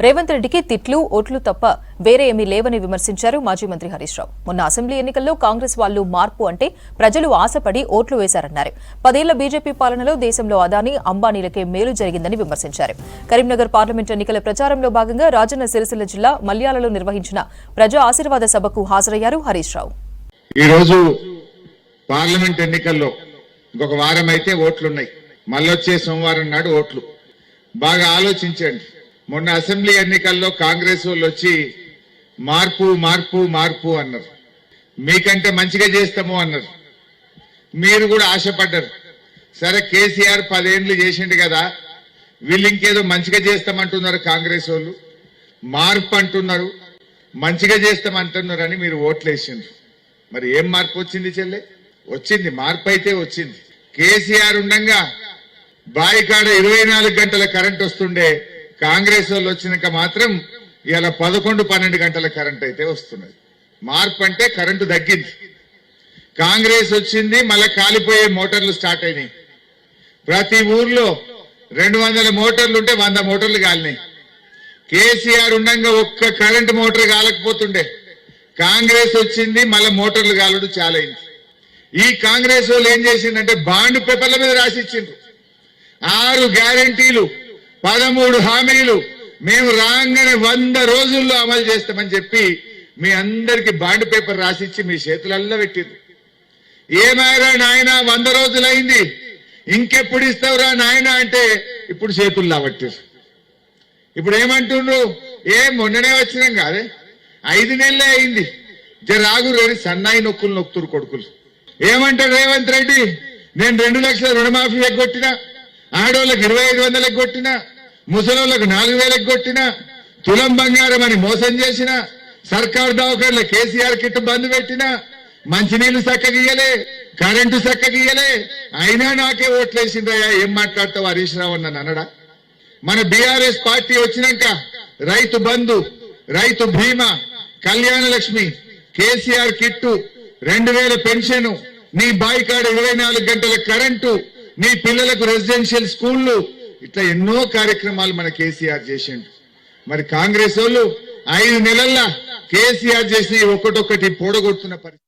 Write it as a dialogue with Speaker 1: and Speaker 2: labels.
Speaker 1: రేవంత్ రెడ్డికి తిట్లు ఓట్లు తప్ప వేరే ఏమీ లేవని విమర్శించారు మాజీ మంత్రి హరీష్ రావు. మొన్న అసెంబ్లీ ఎన్నికల్లో కాంగ్రెస్ వాళ్లు మార్పు అంటే ప్రజలు ఆశపడి ఓట్లు వేశారన్నారు. 10 ఏళ్ల బీజేపీ పాలనలో దేశంలో అదానీ అంబానీలకే మేలు జరిగిందని విమర్శించారు. కరీంనగర్ పార్లమెంట్ ఎన్నికల ప్రచారంలో భాగంగా రాజన్న సిరిసిల్ల జిల్లా మల్యాలలో నిర్వహించిన ప్రజా ఆశీర్వాద సభకు హాజరయ్యారు హరీష్ రావు.
Speaker 2: ఈ రోజు పార్లమెంట్ ఎన్నికల్లో ఇంకొక వారం అయితే ఓట్లున్నాయి. మళ్ళొచ్చే సోమవారం నాడు ఓట్లు. బాగా ఆలోచించండి. మొన్న అసెంబ్లీ ఎన్నికల్లో కాంగ్రెస్ వాళ్ళు వచ్చి మార్పు మార్పు మార్పు అన్నారు. మీకంటే మంచిగా చేస్తాము అన్నారు. మీరు కూడా ఆశపడ్డారు. సరే కేసీఆర్ 10 ఏళ్ళు చేసిండు కదా, వీళ్ళు ఇంకేదో మంచిగా చేస్తామంటున్నారు. కాంగ్రెస్ వాళ్ళు మార్పు అంటున్నారు, మంచిగా చేస్తామంటున్నారు అని మీరు ఓట్లేసిండ్రు. మరి ఏం మార్పు వచ్చింది చెల్లె? వచ్చింది, మార్పు అయితే వచ్చింది. కేసీఆర్ ఉండగా బాయికాడ 24 గంటల కరెంట్ వస్తుండే. కాంగ్రెస్ వాళ్ళు వచ్చినాక మాత్రం ఇలా 11-12 గంటల కరెంట్ అయితే వస్తున్నది. మార్పు అంటే కరెంటు తగ్గింది. కాంగ్రెస్ వచ్చింది, మళ్ళా కాలిపోయే మోటార్లు స్టార్ట్ అయినాయి. ప్రతి ఊర్లో 200 మోటార్లు ఉంటే 100 మోటార్లు కాలినాయి. కేసీఆర్ ఉండగా ఒక్క కరెంటు మోటార్ కాలకపోతుండే. కాంగ్రెస్ వచ్చింది, మళ్ళా మోటార్లు కాలడు చాలా అయింది. ఈ కాంగ్రెస్ వాళ్ళు ఏం చేసిందంటే బాండ్ పేపర్ల మీద రాసిచ్చిండ్రు. 6 గ్యారంటీలు, 13 హామీలు మేము రాగానే 100 రోజుల్లో అమలు చేస్తామని చెప్పి మీ అందరికి బాండ్ పేపర్ రాసిచ్చి మీ చేతులల్లో పెట్టిండ్రు. ఏమైనా నాయన 100 రోజులైంది, ఇంకెప్పుడు ఇస్తావురా నాయన అంటే ఇప్పుడు చేతుల్లో పట్టిరు. ఇప్పుడు ఏమంటుండ్రు? మొన్ననే వచ్చినాం కాదే, 5 నెలలే అయింది, జరాగు రేని సన్నాయి నొక్కులు నొక్కుతురు కొడుకులు. ఏమంటారు రేవంత్ రెడ్డి? నేను 2 లక్షల రుణమాఫీ ఎగ్గొట్టినా, ఆడోళ్ళకి 2500 ఎగ్గొట్టినా, ముసలోళ్ళకు 4000 ఎగ్గొట్టినా, తులం బంగారం అని మోసం చేసిన, సర్కారు దవాఖానలో కేసీఆర్ కిట్ బంద్ పెట్టినా, మంచినీళ్లు చక్కగియ్యలే, కరెంటు చక్కగియ్యలే, అయినా నాకే ఓట్లేసిందయ్యా. ఏం మాట్లాడతావు హరీష్ రావు అన్న అనడా? మన బీఆర్ఎస్ పార్టీ వచ్చినాక రైతు బంధు, రైతు బీమా, కళ్యాణ లక్ష్మి, కేసీఆర్ కిట్టు, 2000 పెన్షన్, నీ బాయికాడ 24 గంటల కరెంటు, నీ పిల్లలకు రెసిడెన్షియల్ స్కూళ్లు, ఇట్లా ఎన్నో కార్యక్రమాలు మన కేసీఆర్ చేసిండు. మరి కాంగ్రెస్ వాళ్ళు 5 నెలల్లో కేసీఆర్ చేసి ఒక్కొక్కటి పొడగొడుతున్న పరిస్థితి.